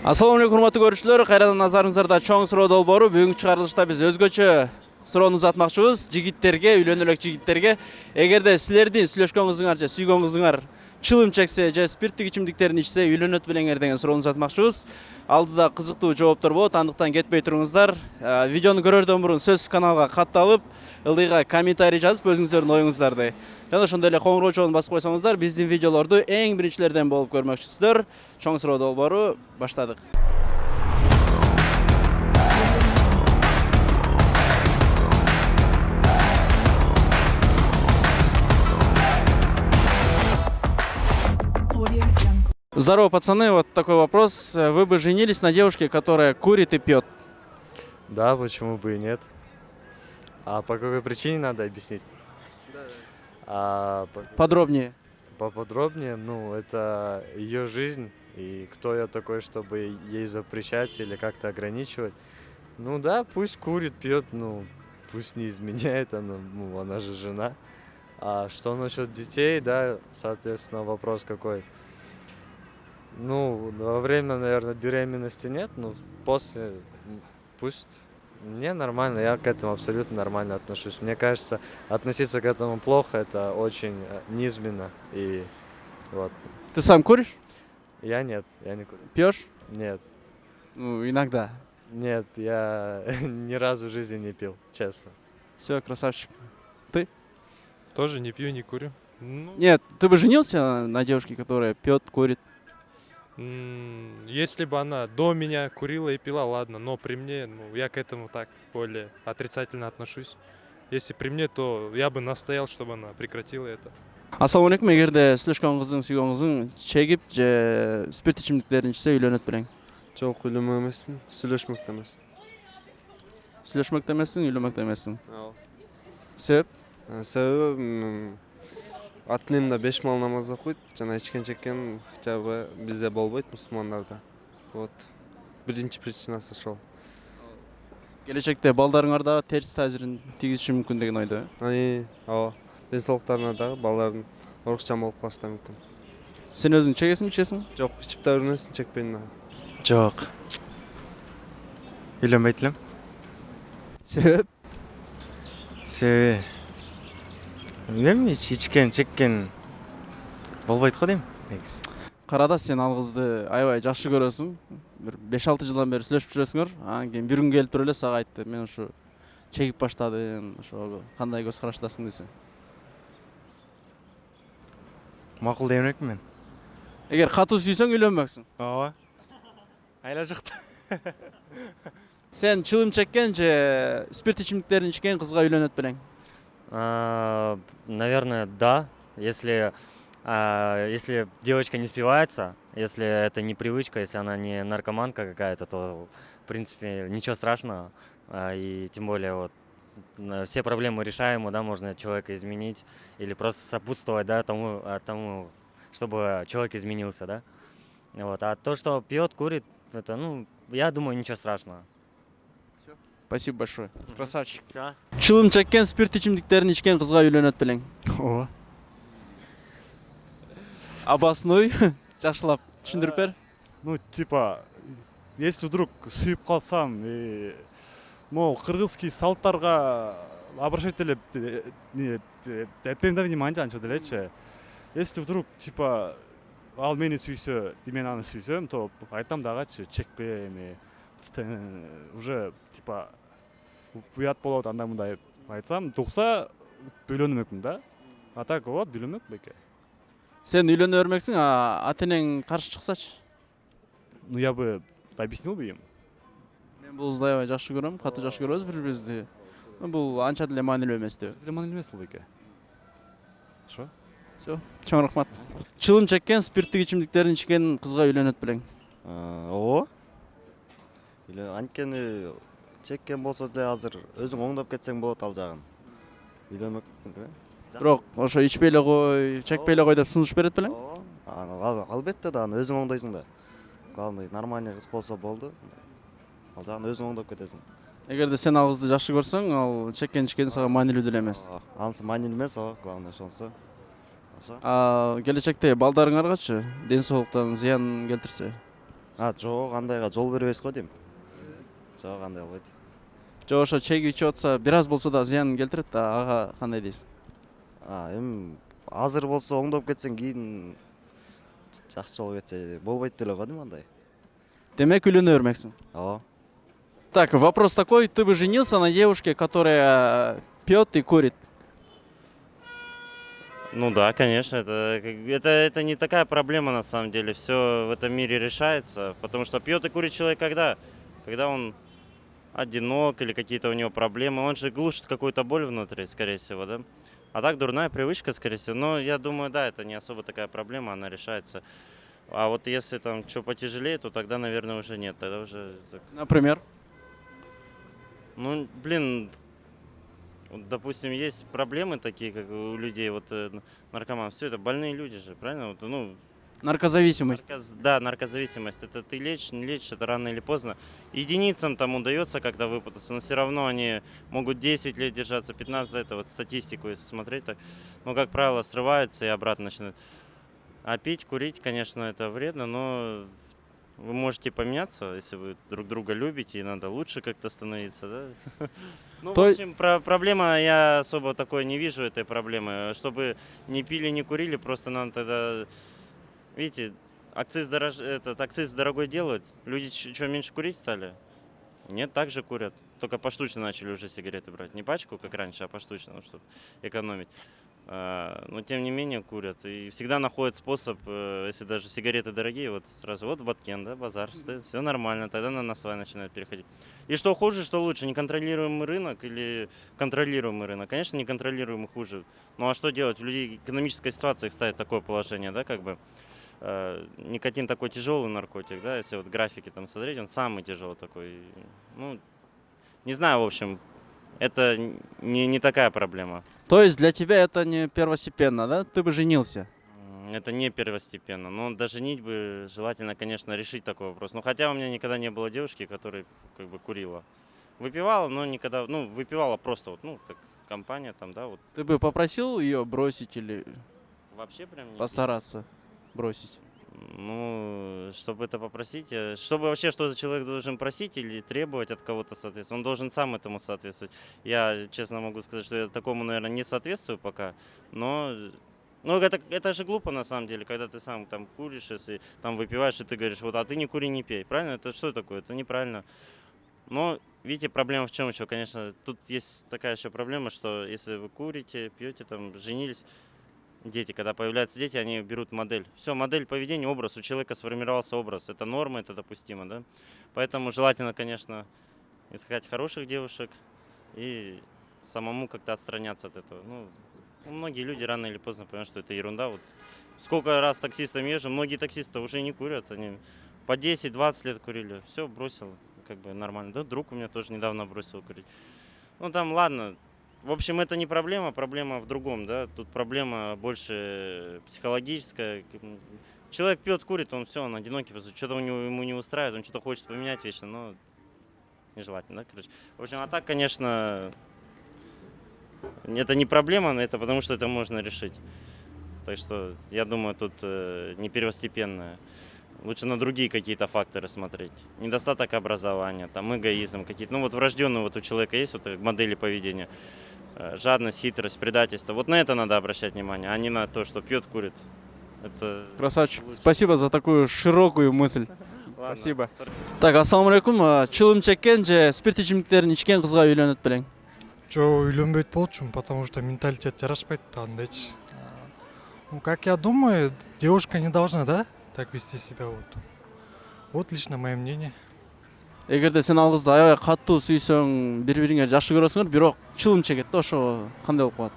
Assalamu alaikum урматтуу көрүүчүлөр, кайрадан назарыңыздарда чоң суроо долбоору. Бүгүнкү чыгарылышта биз өзгөчө суроону узатмакчыбыз жигиттерге, үйлөнөлүк жигиттерге. Эгерде силердин сүйлөшкөн кызыңар же сүйгөн кызыңар чылым чексе же спирттик ичимдиктерин ичсе үйлөнөт белеңер деген суроону узатмакчыбыз. Алдыда кызыктуу жооптор болот, андыктан кетпей туруңуздар. Видеону көрөрдөн мурун сөзсүз каналга катталып, ылдыйга комментарий жазып өзүңүздөрдүн оюңуздарды жана ошондой эле коңгуроо чогун басып койсоңуздар, биздин видеолорду эң биринчилерден болуп көрмөкчүсүздөр. Чоң суроо долбоору баштадык. Здорово, пацаны. Вот такой вопрос. Вы бы женились на девушке, которая курит и пьет? Да, почему бы и нет? А по какой причине надо объяснить? Подробнее. Поподробнее, ну, это ее жизнь, и кто я такой, чтобы ей запрещать или как-то ограничивать. Ну да, пусть курит, пьет, ну, пусть не изменяет, она же жена. А что насчет детей, да, соответственно, вопрос какой? Ну, во время, наверное, беременности нет, но после пусть. Мне нормально, я к этому абсолютно нормально отношусь. Мне кажется, относиться к этому плохо, это очень низменно. И вот. Ты сам куришь? Я нет, я не курю. Пьешь? Нет. Ну, иногда. Нет, я ни разу в жизни не пил, честно. Все, красавчик. Тоже не пью, не курю. Нет, ты бы женился на девушке, которая пьет, курит? Если бы она до меня курила и пила, ладно, но при мне, я к этому так более отрицательно отношусь. Если при мне, то я бы настоял, чтобы она прекратила это. Ассаламу алейкум. Эгерде сүйлөшкөн кызың, сүйгөн кызың чегип же спирт ичимдиктерин ичсе үйлөнөт белең? Жок, үйлөнмөк эмесмин, сүйлөшмөк да эмес. Сүйлөшмөк да эмессиң, үйлөнмөк да эмессиң. Ооба. Себеп? Себеби ата-энем 5 мал намаз окуйт, жана ичкен чеккен хотябы бизде болбойт, мусулмандарда. Вот. Биринчи причинасы ошол. Келечекте балдарыңарда терс таасирин тийгизиши мүмкүн деген ойдо. Ооба. Ден соолуктарына дагы балдардын орукчан болуп калышы да мүмкүн. Сен өзүң чегесиңби, ичесиңби? Жок, ичип да көрмөсүн, чекпейм да. Жок. Үйлөнбөйт элем. Себеп? Себеби билбейм, ичкен, чеккен болбойт го дейм негизи. Карада сен ал кызды аябай жакшы көрөсүң. Бир 5-6 жылдан бери сүйлөшүп жүрөсүңөр. Анан кийин бир күн келип туруп эле сага айтты. Мен ушу чегип баштадым. Ошого кандай көз караштасың десе. Макул дейм элекмин мен. Эгер катуу сүйсөң үйлөнмөксүң. Ооба. Айла жакта. Сен чылым чеккен же спирт ичимдиктерин ичкен кызга үйлөнөт белең? Наверное, да. Если девочка не спивается, если это не привычка, если она не наркоманка какая-то, то, в принципе, ничего страшного. И тем более вот все проблемы решаемы, да, можно человека изменить или просто сопутствовать, да, тому, чтобы человек изменился, да. Вот. А то, что пьет, курит, это, я думаю, ничего страшного. Спасибо большое. Красавчик. Всё. Чылым чеккен, спирт ичимдиктерин ичкен кызга үйлөнөт белең? Ооба. Обоснуй. Жакшылап түшүндүрүп бер. Ну, типа, если вдруг сүйүп калсам, могу кыргызский салттарга обращать элеп этпейм да внимание анча делечи. Если вдруг, типа, ал мени сүйсө, мен аны сүйсөм, то айтам дагычы, чекпе эми. Уже, типа, уят болот андай мындай айтсам, тукса үйлөнмөкмүн да. А так вот, үйлөнмөк беке. Сен үйлөнө бермексиң, ата-энең каршы чыксачы? Ну, я бы объяснил бы им. Мен бул кызды аябай жакшы көрөм, катуу жакшы көрөбүз бири-бирибизди. Бул анча деле маанилүү эмес деп. Маанилүү эмес бул беке. Шо? Всё, чоң рахмат. Чылым чеккен, спирттик ичимдиктерин ичкен кызга үйлөнөт белең? Ооба. Анткени чеккен болсо деле азыр өзүң оңдоп кетсең болот ал жагын. Үйлөнмөк. Бирок ошо ичпей эле кой, чекпей эле кой деп сунуш берет белең? Ооба. Албетте да, аны өзүң оңдойсуң да. Главный нормальный кыз болсо болду. Ал жагын өзүң оңдоп кетесиң. Эгерде сен ал кызды жакшы көрсөң, ал чеккен ичкен сага маанилүү деле эмес. Анысы маанилүү эмес, главный ошонсу. Келечекте балдарыңаргачы ден соолуктан зыян келтирсе? Жок, андайга жол бербейбиз го дейм. Жок, андай болбойт. Же ошо чегип ичип атса бир аз болсо да зыянын келтирет да, ага кандай дейсиз? Эми азыр болсо оңдоп кетсең кийин жакшы болуп кетсе болбойт деле го дейм андай. Демек үйлөнө бермексиң. Ооба. Так, вопрос такой, ты бы женился на девушке, которая пьет и курит? Ну да, конечно, это не такая проблема на самом деле. Все в этом мире решается, потому что пьет и курит человек когда? Когда он одинок или какие-то у него проблемы, он же глушит какую-то боль внутри, скорее всего, да? А так дурная привычка, скорее всего. Но я думаю, да, это не особо такая проблема, она решается. А вот если там что потяжелее, то тогда, наверное, уже нет. Тогда уже... Например? Ну, блин, вот, допустим, есть проблемы такие, как у людей, вот наркоман, все это больные люди же, правильно? Вот, ну, Наркозависимость. да, наркозависимость. Это ты лечишь, не лечишь, это рано или поздно. Единицам там удается когда выпутаться, но все равно они могут 10 лет держаться, 15, это вот статистику, если смотреть так. Но, как правило, срываются и обратно начинают. А пить, курить, конечно, это вредно, но вы можете поменяться, если вы друг друга любите, и надо лучше как-то становиться, да? Ну, в общем, проблема, я особо такой не вижу этой проблемы. Чтобы не пили, не курили, просто надо тогда... Видите, акциз дорогой делают, люди что, меньше курить стали? Нет, так же курят. Только поштучно начали уже сигареты брать. Не пачку, как раньше, а поштучно, чтобы экономить. Но тем не менее курят. И всегда находят способ, если даже сигареты дорогие, вот сразу, вот Баткен, да, базар стоит, все нормально, тогда на свай начинают переходить. И что хуже, что лучше, неконтролируемый рынок или контролируемый рынок? Конечно, неконтролируемый хуже. Ну а что делать? У людей экономическая ситуация их ставит в такое положение, да, как бы. Никотин такой тяжелый наркотик, да, если вот графики там смотреть, он самый тяжелый такой. Ну, не знаю, в общем, это не такая проблема. То есть для тебя это не первостепенно, да? Ты бы женился? Это не первостепенно. Но даже бы желательно, конечно, решить такой вопрос. Но хотя у меня никогда не было девушки, которая как бы курила. Выпивала, но никогда, ну, выпивала просто вот, ну, как компания там, да, вот. Ты бы попросил ее бросить или Вообще прям не постараться бросить? Ну, чтобы это попросить, чтобы вообще что-то человек должен просить или требовать от кого-то соответствовать, он должен сам этому соответствовать. Я честно могу сказать, что я такому, наверное, не соответствую пока, но ну, это же глупо на самом деле, когда ты сам там куришь, если там выпиваешь, и ты говоришь, вот, а ты не кури, не пей, правильно? Это что такое? Это неправильно. Но, видите, проблема в чем еще, конечно, тут есть такая еще проблема, что если вы курите, пьете, там, женились, дети, когда появляются дети, они берут модель. Все, модель поведения, образ, у человека сформировался образ. Это норма, это допустимо, да? Поэтому желательно, конечно, искать хороших девушек и самому как-то отстраняться от этого. Ну, многие люди рано или поздно поймут, что это ерунда. Вот сколько раз таксистом езжу, многие таксисты уже не курят, они по 10-20 лет курили. Все, бросил, как бы нормально. Да, друг у меня тоже недавно бросил курить. Ну, там, ладно. В общем, это не проблема, проблема в другом, да, тут проблема больше психологическая. Человек пьет, курит, он все, он одинокий, что-то ему не устраивает, он что-то хочет поменять вечно, но нежелательно, да, короче. В общем, а так, конечно, это не проблема, это потому что это можно решить. Так что, я думаю, тут не первостепенное. Лучше на другие какие-то факторы смотреть. Недостаток образования, там, эгоизм какие-то. Ну вот врожденные вот у человека есть вот модели поведения. Жадность, хитрость, предательство. Вот на это надо обращать внимание, а не на то, что пьет, курит. Это Красавчик. лучше. Спасибо за такую широкую мысль. Ладно. Спасибо. Так, ассаламу алейкум. Чылым чеккен же спирт ичимдиктерин ичкен кызга үйлөнөт белең? Жо, үйлөнбөйт болчумун, потому что менталитет жарашпайт да андайчы. Ну, как я думаю, девушка не должна, да, так вести себя вот. Вот лично мое мнение. Эгерде сен ал кызды аябай катуу сүйсөң, бири бириңе жакшы көрөсүңөр, бирок чылым чегет да, ошо кандай болуп калат?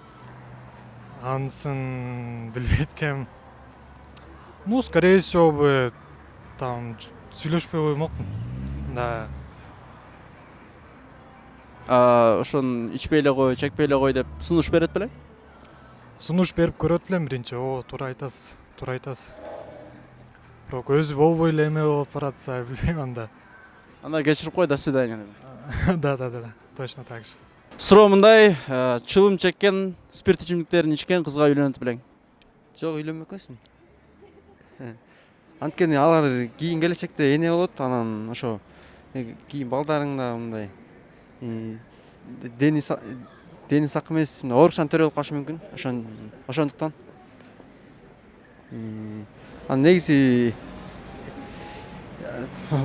Анысын билбейт экенмин. Ну, скорее всего бы там сүйлөшпөй коймокмун. Да. Ошон ичпей эле кой, чекпей эле кой деп сунуш берет белең? Сунуш берип көрөт элем биринчи. О, туура айтасыз, туура айтасыз. Бирок өзү болбой эле эме болуп баратса, билбейм анда. Анда кечирип кой, до свидания. Да, точно так же. Суроо мындай, чылым чеккен, спирт ичимдиктерин ичкен кызга үйлөнөт белең? Жок, үйлөнбөк эмесмин. Анткени алар кийин келечекте эне болот, анан ошо кийин балдарың да мындай дени сак эмес, оорукчан төрө болуп калышы мүмкүн. Ошондуктан анан негизи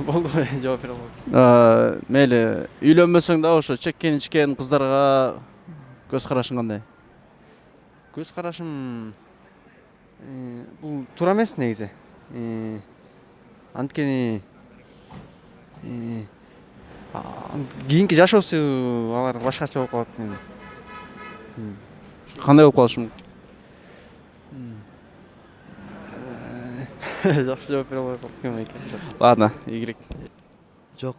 болду, жооп бере албадым. Мейли, үйлөнбөсөң да ошо чеккен ичкен кыздарга көз карашың кандай? Көз карашым бул туура эмес негизи. Анткени кийинки жашоосу алар башкача болуп калат эми. Кандай болуп калышы мүмкүн? Жакшы жооп бере албай калдым экен. Ладно, ийгилик. Жок,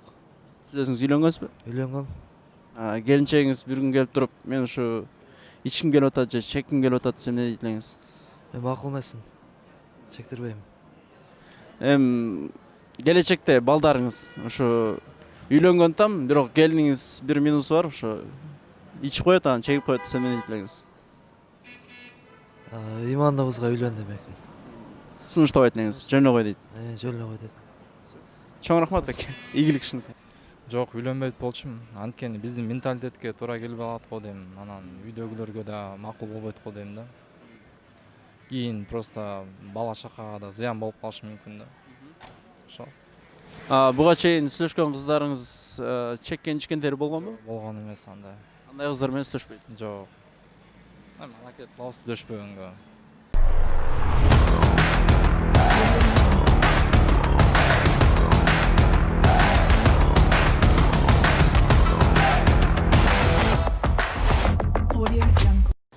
Сиз өзүңүз үйлөнгөнсүзбү? үйлөнгөн. Келинчегиңиз бир күн келип туруп, мен ушу ичким келип атат же чекким келип атат десе эмне дейт элеңиз? Макул эмесмин. Чектирбейм. Келечекте балдарыңыз ушу үйлөнгөн там, бирок келиниңиз бир минусу бар, ушу ичип коет, анан чегип коет десе эмне дейт элеңиз? Имандуу кызга үйлөн демекмин. Сунуштабайт элеңиз, жөн эле кой дейт. Жөн эле кой дейт. Чоң рахмат беке. Ийгилик ишиңизге. Жок, үйлөнбөйт болчумун. Анткени биздин менталитетке туура келбей калат го дейм. Анан үйдөгүлөргө да макул болбойт го дейм да. Кийин просто бала чакага да зыян болуп калышы мүмкүн да. Ошол. Буга чейин сүйлөшкөн кыздарыңыз чеккен ичкендери болгонбу? Болгон эмес андай. Андай кыздар менен сүйлөшпөйсүз? Жок. Алакет кылабыз сүйлөшпөгөнгө.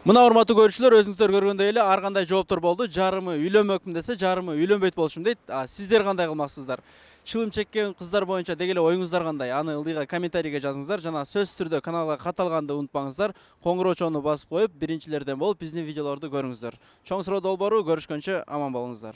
Мына урматтуу көрүүчүлөр, өзүңүздөр көргөндөй эле ар кандай жооптор болду. Жарымы үйлөнмөкмүн десе, жарымы үйлөнбөйт болушум дейт. Сиздер кандай кылмаксыздар? Чылым чеккен кыздар боюнча деги эле оюңуздар кандай? Аны ылдыйга комментарийге жазыңыздар. Жана сөзсүз түрдө каналга катталганды унутпаңыздар. Коңгуроочону басып коюп, биринчилерден болуп биздин видеолорду көрүңүздөр. Чоң суроо долбоору, көрүшкөнчө аман болуңуздар.